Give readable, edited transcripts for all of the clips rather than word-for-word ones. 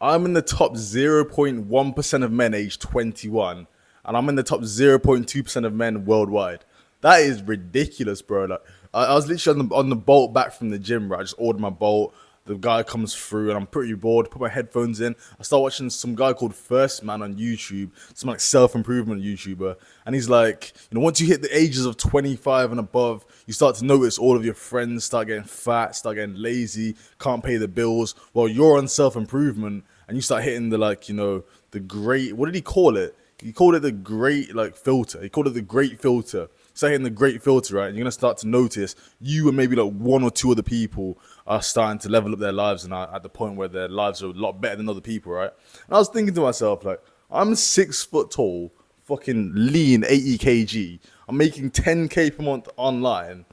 I'm in the top 0.1% of men aged 21, and I'm in the top 0.2% of men worldwide. That is ridiculous, bro. Like, I was literally on the bolt back from the gym, right? I just ordered my bolt. The guy comes through, and I'm pretty bored. Put my headphones in. I start watching some guy called First Man on YouTube, some like self-improvement YouTuber, and he's like, once you hit the ages of 25 and above, you start to notice all of your friends start getting fat, start getting lazy, can't pay the bills. Well, you're on self-improvement, and you start hitting the great. What did he call it? He called it the great filter. He called it the great filter. Start hitting the great filter, right? And you're gonna start to notice you and maybe like one or two other people are starting to level up their lives and are at the point where their lives are a lot better than other people, right? And I was thinking to myself, like, I'm 6 foot tall, fucking lean, 80 kg. I'm making 10K per month online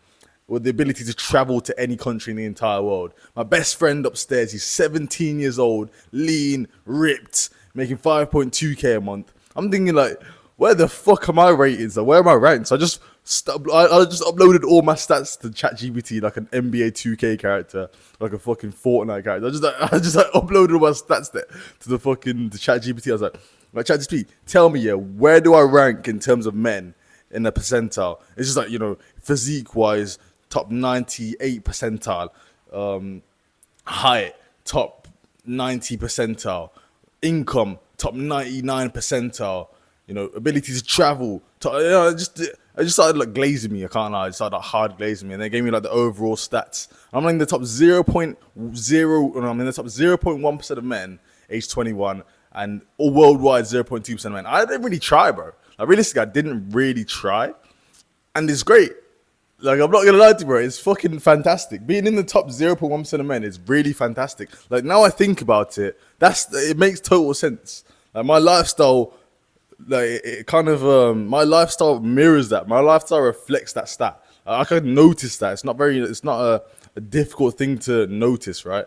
with the ability to travel to any country in the entire world. My best friend upstairs, he's 17 years old, lean, ripped, making 5.2K a month. I'm thinking like, where the fuck are my ratings? Like, where are my ranks? I just uploaded all my stats to ChatGPT like an NBA 2K character, like a fucking Fortnite character. I just uploaded all my stats there to the ChatGPT. I was like, ChatGPT, tell me, where do I rank in terms of men in the percentile? It's just like, physique wise, top 98 percentile, height, top 90 percentile, income, top 99 percentile, ability to travel. It just started like glazing me. I can't lie. It started like hard glazing me, and they gave me like the overall stats. I'm in the top 0.0, and I'm in the top 0.1% of men aged 21, and all worldwide 0.2% of men. I didn't really try, bro. Like realistically, I didn't really try, and it's great. Like, I'm not gonna lie to you, bro. It's fucking fantastic. Being in the top 0.1% of men is really fantastic. Like, now I think about it, it makes total sense. Like, my lifestyle, my lifestyle mirrors that. My lifestyle reflects that stat. I can notice that. It's not a difficult thing to notice, right?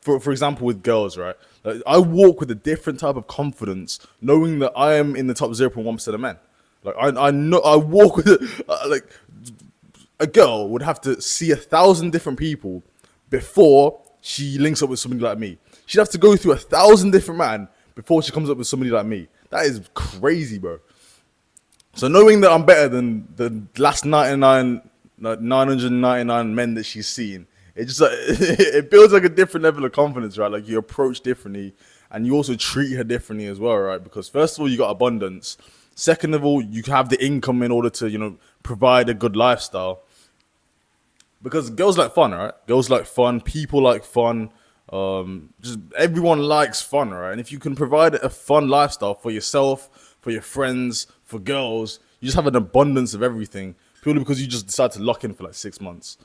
For example, with girls, right? Like, I walk with a different type of confidence, knowing that I am in the top 0.1% of men. Like, I know I walk with like. A girl would have to see 1,000 different people before she links up with somebody like me. She'd have to go through 1,000 different men before she comes up with somebody like me. That is crazy, bro. So knowing that I'm better than the last 999 men that she's seen, it just it builds like a different level of confidence, right? Like, you approach differently, and you also treat her differently as well, right? Because first of all, you got abundance. Second of all, you have the income in order to provide a good lifestyle. Because girls like fun, right? Girls like fun. People like fun. Just everyone likes fun, right? And if you can provide a fun lifestyle for yourself, for your friends, for girls, you just have an abundance of everything purely because you just decide to lock in for like 6 months.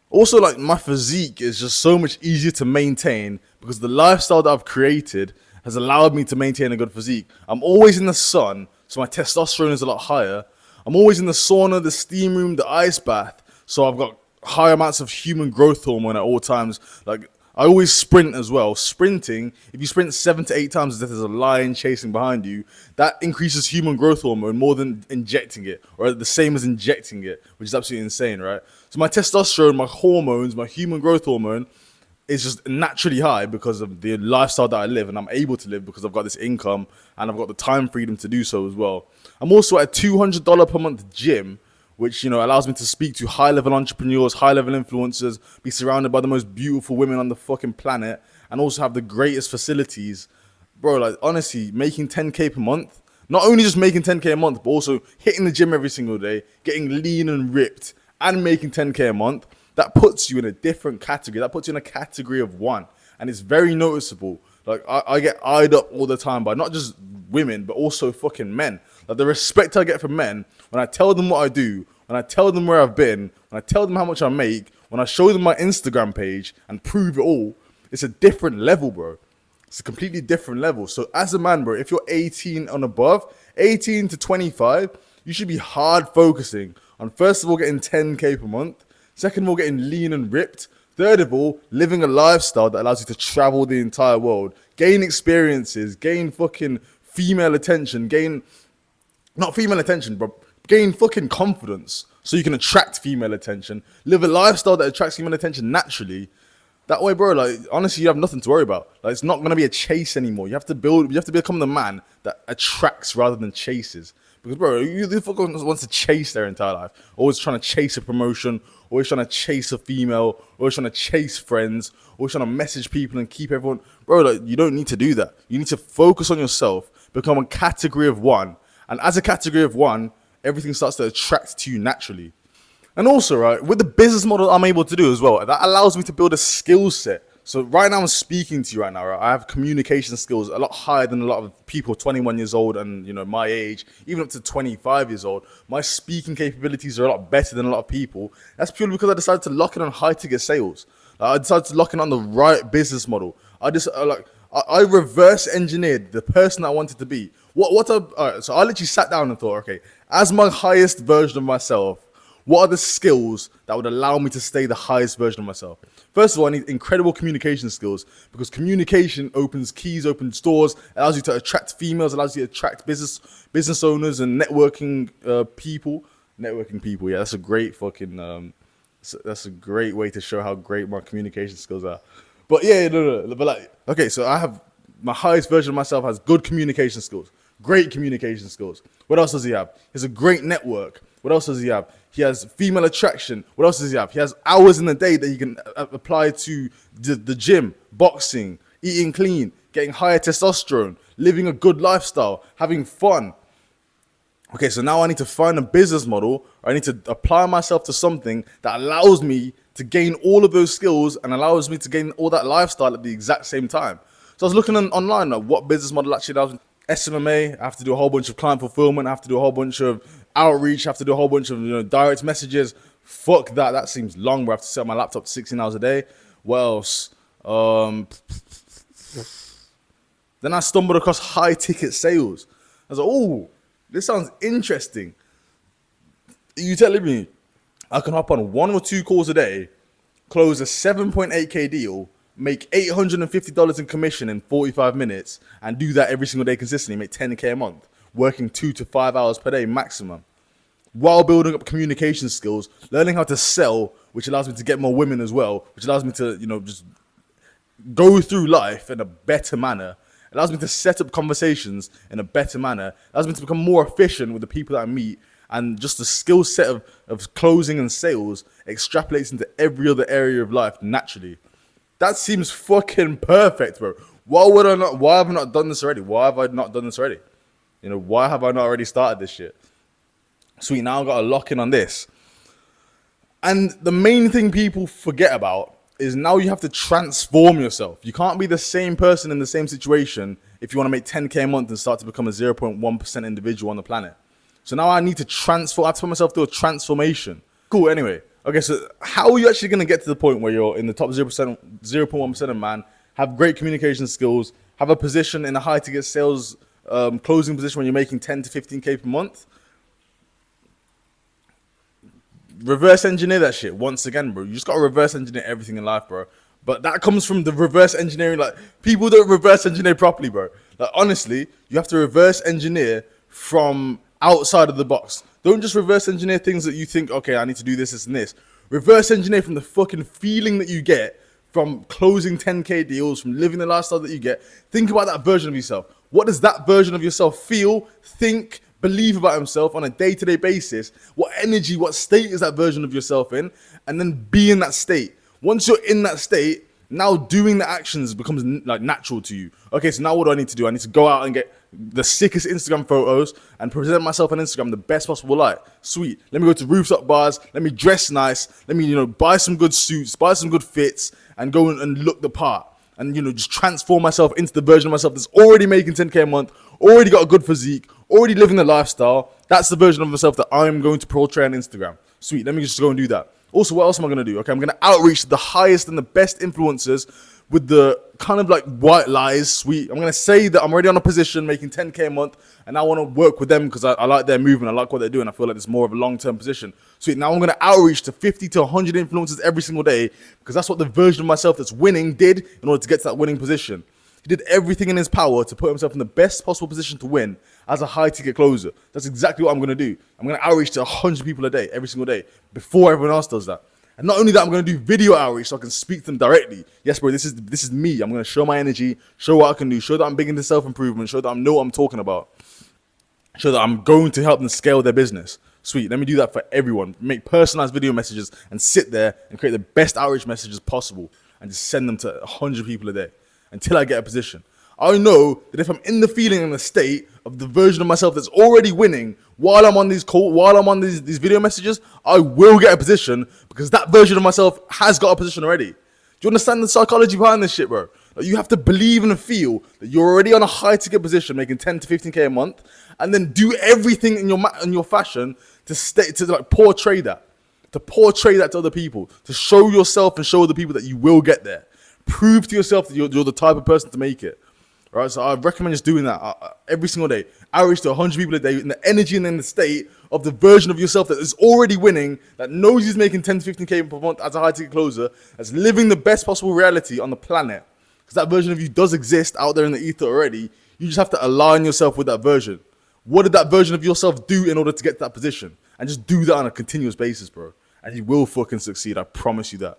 Also, like, my physique is just so much easier to maintain because the lifestyle that I've created has allowed me to maintain a good physique. I'm always in the sun, so my testosterone is a lot higher. I'm always in the sauna, the steam room, the ice bath. So I've got high amounts of human growth hormone at all times. Like, I always sprint as well. Sprinting, if you sprint 7 to 8 times as if there's a lion chasing behind you, that increases human growth hormone more than injecting it, or the same as injecting it, which is absolutely insane, right? So my testosterone, my hormones, my human growth hormone is just naturally high because of the lifestyle that I live, and I'm able to live because I've got this income and I've got the time freedom to do so as well. I'm also at a $200 per month gym, which allows me to speak to high-level entrepreneurs, high-level influencers, be surrounded by the most beautiful women on the fucking planet, and also have the greatest facilities. Bro, like, honestly, making 10K per month, not only just making 10K a month, but also hitting the gym every single day, getting lean and ripped, and making 10K a month, that puts you in a different category. That puts you in a category of one. And it's very noticeable. Like, I get eyed up all the time by not just women, but also fucking men. Like, the respect I get from men, when I tell them what I do, when I tell them where I've been, when I tell them how much I make, when I show them my Instagram page and prove it all, it's a different level, bro. It's a completely different level. So as a man, bro, if you're 18 and above, 18 to 25, you should be hard focusing on, first of all, getting 10K per month. Second of all, getting lean and ripped. Third of all, living a lifestyle that allows you to travel the entire world, gain experiences, gain fucking female attention, not female attention, but gain fucking confidence so you can attract female attention, live a lifestyle that attracts female attention naturally. That way, bro, like, honestly, you have nothing to worry about. Like, it's not going to be a chase anymore. You have to become the man that attracts rather than chases. Because, bro, the fuck wants to chase their entire life. Always trying to chase a promotion, always trying to chase a female, always trying to chase friends, always trying to message people and keep everyone. Bro, like, you don't need to do that. You need to focus on yourself, become a category of one. And as a category of one, everything starts to attract to you naturally. And also, right, with the business model I'm able to do as well, that allows me to build a skill set. So right now I'm speaking to you right now, right? I have communication skills a lot higher than a lot of people 21 years old and, you know, my age, even up to 25 years old. My speaking capabilities are a lot better than a lot of people. That's purely because I decided to lock in on high ticket sales. I decided to lock in on the right business model. I reverse engineered the person I wanted to be. All right, so I literally sat down and thought, okay, as my highest version of myself, what are the skills that would allow me to stay the highest version of myself? First of all, I need incredible communication skills, because communication opens keys, opens doors, allows you to attract females, allows you to attract business owners and networking people. Networking people, yeah, that's a great fucking that's a great way to show how great my communication skills are. But yeah, no, but like, okay, so I have my highest version of myself has good communication skills, great communication skills. What else does he have? He has a great network. What else does he have? He has female attraction. What else does he have? He has hours in the day that he can apply to the gym, boxing, eating clean, getting higher testosterone, living a good lifestyle, having fun. Okay, so now I need to find a business model. I need to apply myself to something that allows me to gain all of those skills and allows me to gain all that lifestyle at the exact same time. So I was looking online at what business model actually allows me. SMMA, I have to do a whole bunch of client fulfillment, I have to do a whole bunch of outreach, I have to do a whole bunch of, you know, direct messages. Fuck that. That seems long, where I have to set up my laptop 16 hours a day. What else? Then I stumbled across high ticket sales. I was like, oh, this sounds interesting. You telling me I can hop on 1 or 2 calls a day, close a 7.8K deal, make $850 in commission in 45 minutes, and do that every single day consistently, make 10K a month, working 2 to 5 hours per day maximum, while building up communication skills, learning how to sell, which allows me to get more women as well, which allows me to, you know, just go through life in a better manner. It allows me to set up conversations in a better manner. It allows me to become more efficient with the people that I meet. And just the skill set of closing and sales extrapolates into every other area of life naturally. That seems fucking perfect, bro. Why have I not done this already? Why have I not done this already? You know, why have I not already started this shit? Sweet, now I've got to lock in on this. And the main thing people forget about is now you have to transform yourself. You can't be the same person in the same situation if you want to make 10K a month and start to become a 0.1% individual on the planet. So now I need to transform. I have to put myself through a transformation. Cool, anyway. Okay, so how are you actually going to get to the point where you're in the top 0.1% of man, have great communication skills, have a position in a high ticket sales closing position when you're making 10 to 15K per month? Reverse engineer that shit once again, bro. You just got to reverse engineer everything in life, bro. But that comes from the reverse engineering. Like, people don't reverse engineer properly, bro. Like, honestly, you have to reverse engineer from outside of the box. Don't just reverse engineer things that you think, okay, I need to do this, this, and this. Reverse engineer from the fucking feeling that you get from closing 10K deals, from living the lifestyle that you get. Think about that version of yourself. What does that version of yourself feel, think, believe about himself on a day-to-day basis? What energy, what state is that version of yourself in? And then be in that state. Once you're in that state, now doing the actions becomes like natural to you. Okay, so now what do I need to do? I need to go out and get the sickest Instagram photos and present myself on Instagram the best possible light. Sweet. Let me go to rooftop bars. Let me dress nice. Let me, you know, buy some good suits, buy some good fits, and go and look the part. And, you know, just transform myself into the version of myself that's already making 10K a month, already got a good physique, already living the lifestyle. That's the version of myself that I'm going to portray on Instagram. Sweet. Let me just go and do that. Also, what else am I going to do? Okay, I'm going to outreach to the highest and the best influencers with the kind of like white lies. Sweet. I'm going to say that I'm already on a position making 10K a month and I want to work with them because I like their movement. I like what they're doing. I feel like it's more of a long-term position. Sweet. Now I'm going to outreach to 50 to 100 influencers every single day because that's what the version of myself that's winning did in order to get to that winning position. He did everything in his power to put himself in the best possible position to win as a high-ticket closer. That's exactly what I'm going to do. I'm going to outreach to 100 people a day, every single day, before everyone else does that. And not only that, I'm going to do video outreach so I can speak to them directly. Yes, bro, this is me. I'm going to show my energy, show what I can do, show that I'm big into self-improvement, show that I know what I'm talking about, show that I'm going to help them scale their business. Sweet, let me do that for everyone. Make personalized video messages and sit there and create the best outreach messages possible and just send them to 100 people a day until I get a position. I know that if I'm in the feeling and the state of the version of myself that's already winning while I'm on these these video messages, I will get a position because that version of myself has got a position already. Do you understand the psychology behind this shit, bro? Like, you have to believe and feel that you're already on a high ticket position, making 10 to 15k a month, and then do everything in your fashion to portray that to other people, to show yourself and show the people that you will get there. Prove to yourself that you're the type of person to make it. Right, so I recommend just doing that every single day. Outreach to 100 people a day in the energy and in the state of the version of yourself that is already winning, that knows he's making 10 to 15k per month as a high ticket closer, that's living the best possible reality on the planet. Because that version of you does exist out there in the ether already. You just have to align yourself with that version. What did that version of yourself do in order to get to that position? And just do that on a continuous basis, bro. And you will fucking succeed. I promise you that.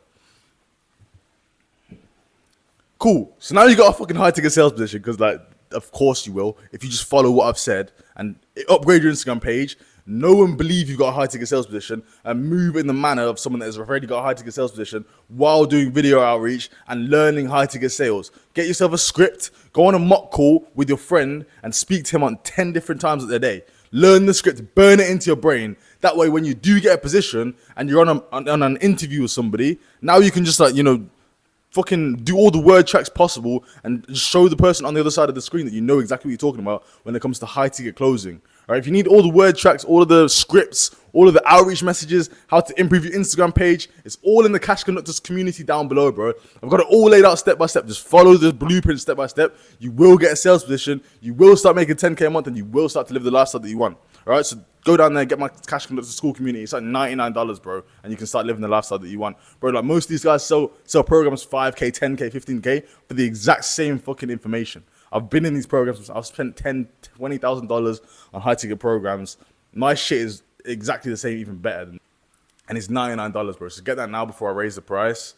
Cool. So now you got a fucking high ticket sales position because, like, of course you will. If you just follow what I've said and upgrade your Instagram page, know and believe you've got a high ticket sales position and move in the manner of someone that has already got a high ticket sales position while doing video outreach and learning high ticket sales. Get yourself a script, go on a mock call with your friend and speak to him on 10 different times of the day. Learn the script, burn it into your brain. That way, when you do get a position and you're on an interview with somebody, now you can just, like, you know, fucking do all the word tracks possible and just show the person on the other side of the screen that you know exactly what you're talking about when it comes to high ticket closing. All right, if you need all the word tracks, all of the scripts, all of the outreach messages, how to improve your Instagram page, it's all in the Cash Conductors community down below, bro. I've got it all laid out step by step. Just follow the blueprint step by step. You will get a sales position. You will start making 10k a month, and you will start to live the lifestyle that you want. All right, so go down there, get my Cash Conductors school community. It's like $99, bro, and you can start living the lifestyle that you want, bro. Like, most of these guys sell programs 5k, 10k, 15k for the exact same fucking information. I've been in these programs. I've spent $20,000 on high ticket programs. My shit is exactly the same, even better, and it's $99, bro. So get that now before I raise the price.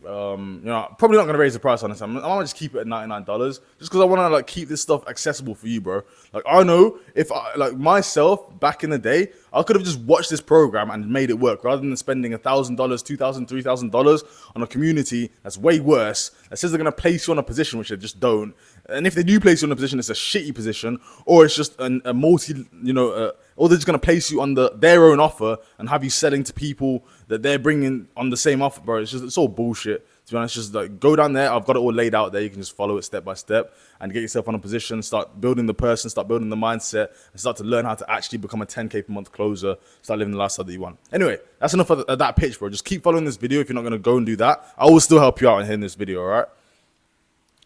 You know, probably not gonna raise the price on this. I'm gonna just keep it at $99, just because I want to, like, keep this stuff accessible for you, bro. Like, I know if I, like, myself back in the day, I could have just watched this program and made it work rather than spending $1,000, $2,000, $3,000 on a community that's way worse. That says they're gonna place you on a position which they just don't. And if they do place you in a position, it's a shitty position, or it's just a multi, you know, or they're just going to place you on their own offer and have you selling to people that they're bringing on the same offer, bro. It's all bullshit. To be honest, just, like, go down there. I've got it all laid out there. You can just follow it step by step and get yourself on a position, start building the person, start building the mindset, and start to learn how to actually become a 10k per month closer, start living the lifestyle that you want. Anyway, that's enough of that pitch, bro. Just keep following this video if you're not going to go and do that. I will still help you out in this video, all right?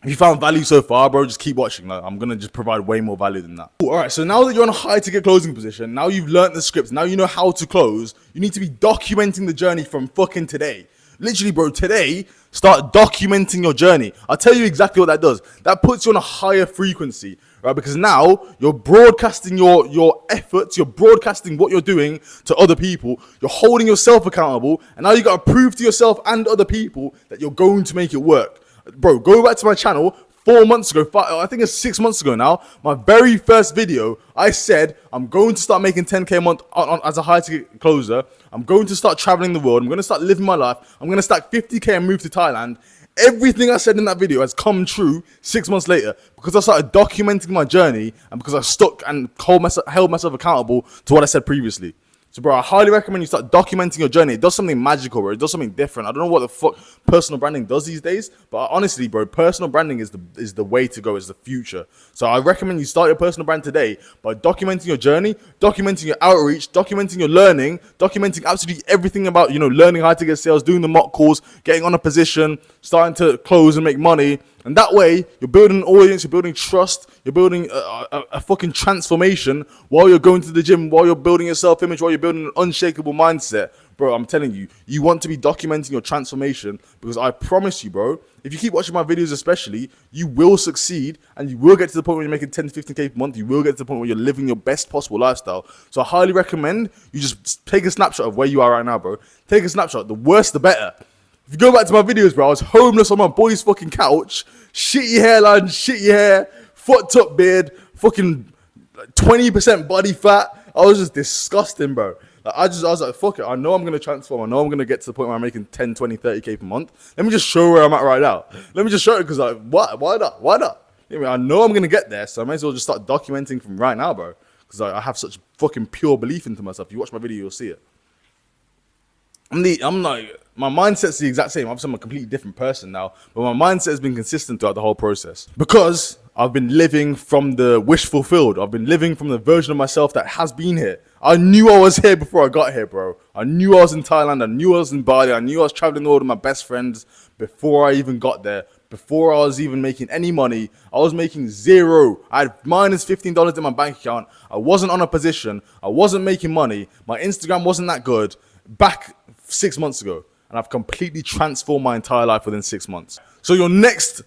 If you found value so far, bro, just keep watching. Like, I'm going to just provide way more value than that. All right, so now that you're in a high ticket closing position, now you've learned the scripts, now you know how to close, you need to be documenting the journey from fucking today. Literally, bro, today, start documenting your journey. I'll tell you exactly what that does. That puts you on a higher frequency, right? Because now you're broadcasting your efforts, you're broadcasting what you're doing to other people, you're holding yourself accountable, and now you got to prove to yourself and other people that you're going to make it work. Bro, go back to my channel 4 months ago, I think it's 6 months ago now, my very first video, I said I'm going to start making 10k a month as a high ticket closer. I'm going to start traveling the world. I'm going to start living my life. I'm going to stack 50k and move to Thailand. Everything I said in that video has come true 6 months later because I started documenting my journey and because I stuck and held myself accountable to what I said previously. So, bro, I highly recommend you start documenting your journey. It does something magical, bro. It does something different. I don't know what the fuck personal branding does these days, but honestly, bro, personal branding is the way to go. It's the future. So I recommend you start your personal brand today by documenting your journey, documenting your outreach, documenting your learning, documenting absolutely everything about, you know, learning how to get sales, doing the mock calls, getting on a position, starting to close and make money. And that way, you're building an audience, you're building trust, you're building a fucking transformation while you're going to the gym, while you're building your self-image, while you're building an unshakable mindset. bro, I'm telling you, you want to be documenting your transformation, because I promise you, bro, if you keep watching my videos especially, you will succeed, and you will get to the point where you're making 10 to 15k per month. You will get to the point where you're living your best possible lifestyle. So I highly recommend you just take a snapshot of where you are right now, bro. Take a snapshot. The worse, the better. If you go back to my videos, bro, I was homeless on my boy's fucking couch, shitty hairline, shitty hair, fucked up beard, fucking 20% body fat. I was just disgusting, bro. Like, I was like, fuck it. I know I'm going to transform. I know I'm going to get to the point where I'm making 10, 20, 30k per month. Let me just show where I'm at right now. Let me just show it, because like, what? Why not? Why not? I know I'm going to get there, so I might as well just start documenting from right now, bro. Because I have such fucking pure belief into myself. If you watch my video, you'll see it. I'm like, my mindset's the exact same. Obviously, I'm a completely different person now, but my mindset has been consistent throughout the whole process, because I've been living from the wish fulfilled. I've been living from the version of myself that has been here. I knew I was here before I got here, bro. I knew I was in Thailand. I knew I was in Bali. I knew I was traveling all with my best friends before I even got there. Before I was even making any money, I was making zero. I had minus $15 in my bank account. I wasn't on a position. I wasn't making money. My Instagram wasn't that good back 6 months ago. And I've completely transformed my entire life within 6 months. So your next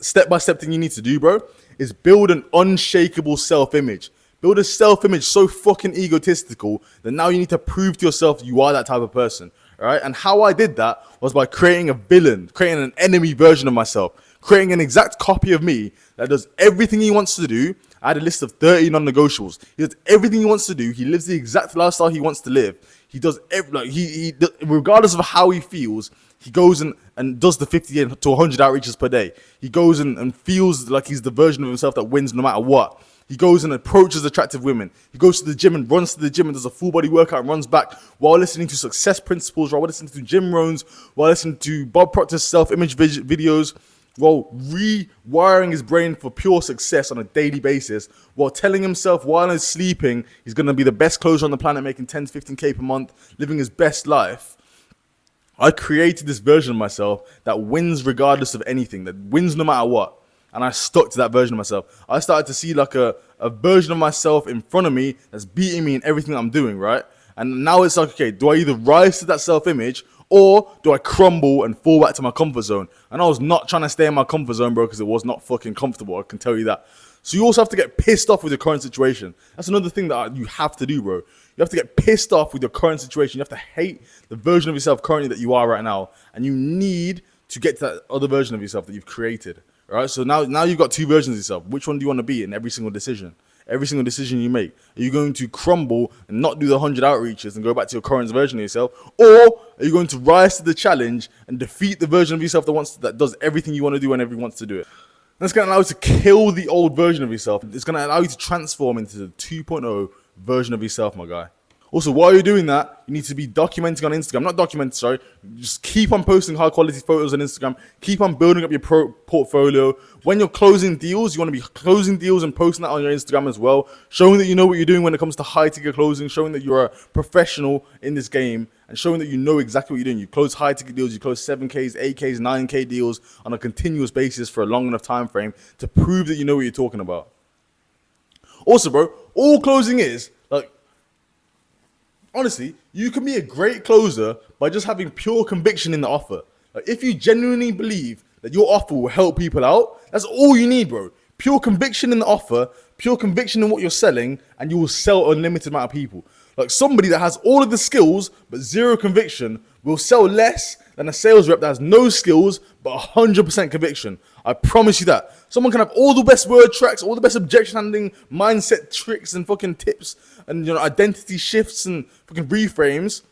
step-by-step thing you need to do, bro, is build an unshakable self-image. Build a self-image so fucking egotistical that now you need to prove to yourself you are that type of person. All right? And how I did that was by creating a villain, creating an enemy version of myself, creating an exact copy of me that does everything he wants to do. I had a list of 30 non-negotiables. He does everything he wants to do. He lives the exact lifestyle he wants to live. He does he regardless of how he feels, he goes and does the 50 to 100 outreaches per day. He goes and feels like he's the version of himself that wins no matter what. He goes and approaches attractive women. He goes to the gym and runs to the gym and does a full body workout and runs back while listening to success principles, while listening to Jim Rohn's, while listening to Bob Proctor's self-image videos, while rewiring his brain for pure success on a daily basis, while telling himself while he's sleeping he's going to be the best closer on the planet, making 10 to 15k per month, living his best life. I created this version of myself that wins regardless of anything, that wins no matter what. And I stuck to that version of myself. I started to see like a version of myself in front of me that's beating me in everything that I'm doing, right? And now it's like, okay, do I either rise to that self-image, or do I crumble and fall back to my comfort zone? And I was not trying to stay in my comfort zone, bro, because it was not fucking comfortable. I can tell you that. So you also have to get pissed off with your current situation. That's another thing that you have to do, bro. You have to get pissed off with your current situation. You have to hate the version of yourself currently that you are right now. And you need to get to that other version of yourself that you've created. All right? So now you've got two versions of yourself. Which one do you want to be in every single decision? Every single decision you make. Are you going to crumble and not do the 100 outreaches and go back to your current version of yourself? Or are you going to rise to the challenge and defeat the version of yourself that does everything you want to do whenever you wants to do it? And it's going to allow you to kill the old version of yourself. It's going to allow you to transform into the 2.0 version of yourself, my guy. Also, while you're doing that, you need to be documenting on Instagram. Not documenting, sorry. Just keep on posting high quality photos on Instagram. Keep on building up your portfolio. When you're closing deals, you want to be closing deals and posting that on your Instagram as well. Showing that you know what you're doing when it comes to high ticket closing. Showing that you're a professional in this game. And showing that you know exactly what you're doing. You close high ticket deals. You close 7Ks, 8Ks, 9K deals on a continuous basis for a long enough time frame to prove that you know what you're talking about. Also, bro, all closing is, like, honestly, you can be a great closer by just having pure conviction in the offer. Like, if you genuinely believe that your offer will help people out, that's all you need, bro. Pure conviction in the offer, pure conviction in what you're selling, and you will sell an unlimited amount of people. Like, somebody that has all of the skills but zero conviction will sell less than a sales rep that has no skills but 100% conviction. I promise you that. Someone can have all the best word tracks, all the best objection handling, mindset tricks and fucking tips and, you know, identity shifts and fucking reframes,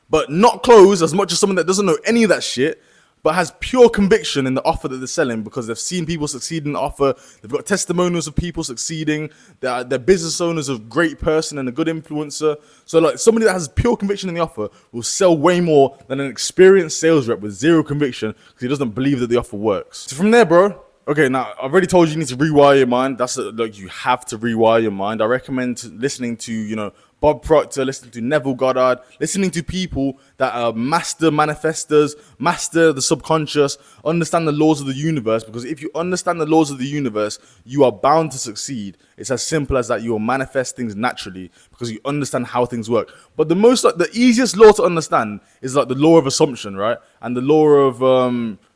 but not close as much as someone that doesn't know any of that shit, but has pure conviction in the offer that they're selling because they've seen people succeed in the offer. They've got testimonials of people succeeding. They're business owners, a great person and a good influencer. So, like, somebody that has pure conviction in the offer will sell way more than an experienced sales rep with zero conviction because he doesn't believe that the offer works. So from there, bro, okay, now I've already told you need to rewire your mind. That's like, you have to rewire your mind. I recommend listening to, you know, Bob Proctor, listening to Neville Goddard, listening to people that are master manifestors, master the subconscious, understand the laws of the universe. Because if you understand the laws of the universe, you are bound to succeed. It's as simple as that. You will manifest things naturally because you understand how things work. But the easiest law to understand is like the law of assumption, right? And the law of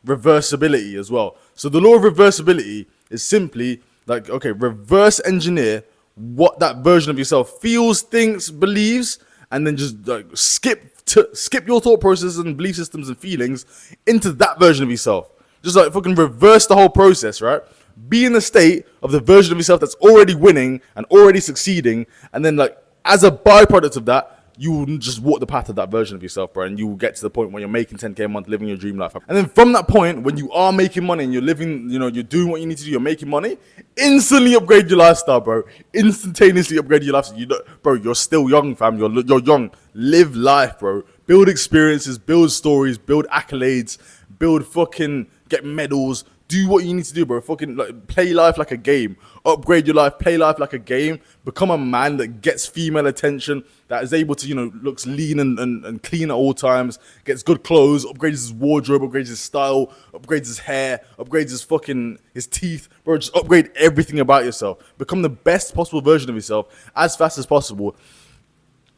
reversibility as well. So the law of reversibility is simply like, okay, reverse engineer what that version of yourself feels, thinks, believes, and then just like skip your thought processes and belief systems and feelings into that version of yourself. Just like fucking reverse the whole process, right? Be in the state of the version of yourself that's already winning and already succeeding, and then like as a byproduct of that, you will just walk the path of that version of yourself, bro, and you will get to the point where you're making 10K a month, living your dream life. And then from that point, when you are making money and you're living, you're doing what you need to do, you're making money, instantly upgrade your lifestyle, bro. Instantaneously upgrade your lifestyle. Bro, you're still young, fam. You're young. Live life, bro. Build experiences, build stories, build accolades, build fucking, get medals. Do what you need to do, bro. Fucking like, play life like a game. Upgrade your life. Play life like a game. Become a man that gets female attention. That is able to, looks lean and clean at all times. Gets good clothes. Upgrades his wardrobe. Upgrades his style. Upgrades his hair. Upgrades his teeth. Bro, just upgrade everything about yourself. Become the best possible version of yourself as fast as possible.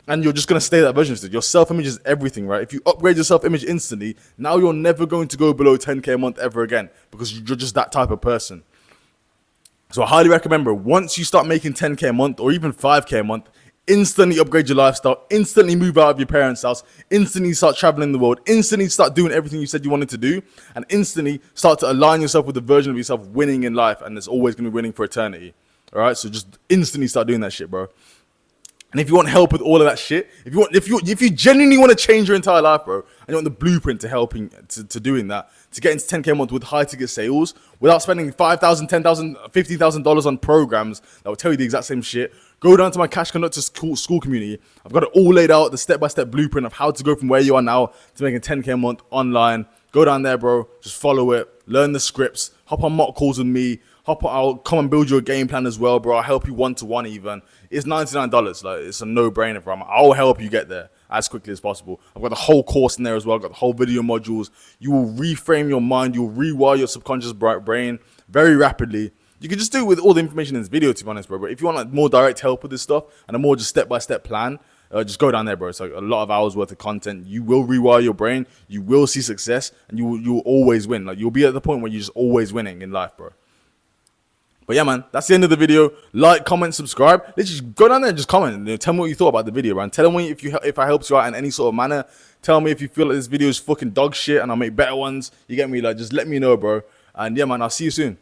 And you're just going to stay that version of yourself. Your self-image is everything, right? If you upgrade your self-image instantly, now you're never going to go below 10K a month ever again because you're just that type of person. So I highly recommend, bro, once you start making 10K a month or even 5K a month, instantly upgrade your lifestyle, instantly move out of your parents' house, instantly start traveling the world, instantly start doing everything you said you wanted to do, and instantly start to align yourself with the version of yourself winning in life, and it's always going to be winning for eternity. All right? So just instantly start doing that shit, bro. And if you want help with all of that shit, if you genuinely want to change your entire life, bro, and you want the blueprint to helping to doing that, to get into 10K a month with high ticket sales without spending $5,000, $10,000, $50,000 on programs that will tell you the exact same shit, go down to my Cash Conductor school community. I've got it all laid out, the step-by-step blueprint of how to go from where you are now to making 10K a month online. Go down there, bro. Just follow it. Learn the scripts. Hop on mock calls with me. I'll come and build you a game plan as well, bro. I'll help you one-to-one even. It's $99. Like, it's a no-brainer, bro. I'll help you get there as quickly as possible. I've got the whole course in there as well. I've got the whole video modules. You will reframe your mind. You'll rewire your subconscious brain very rapidly. You can just do it with all the information in this video, to be honest, bro. But if you want like more direct help with this stuff and a more just step-by-step plan, just go down there, bro. It's like a lot of hours worth of content. You will rewire your brain. You will see success, and you will always win. Like, you'll be at the point where you're just always winning in life, bro. But yeah, man, that's the end of the video. Like, comment, subscribe. Literally, go down there and just comment. Tell me what you thought about the video, man. Tell me if I helped you out in any sort of manner. Tell me if you feel like this video is fucking dog shit and I'll make better ones. You get me? Like, just let me know, bro. And yeah, man, I'll see you soon.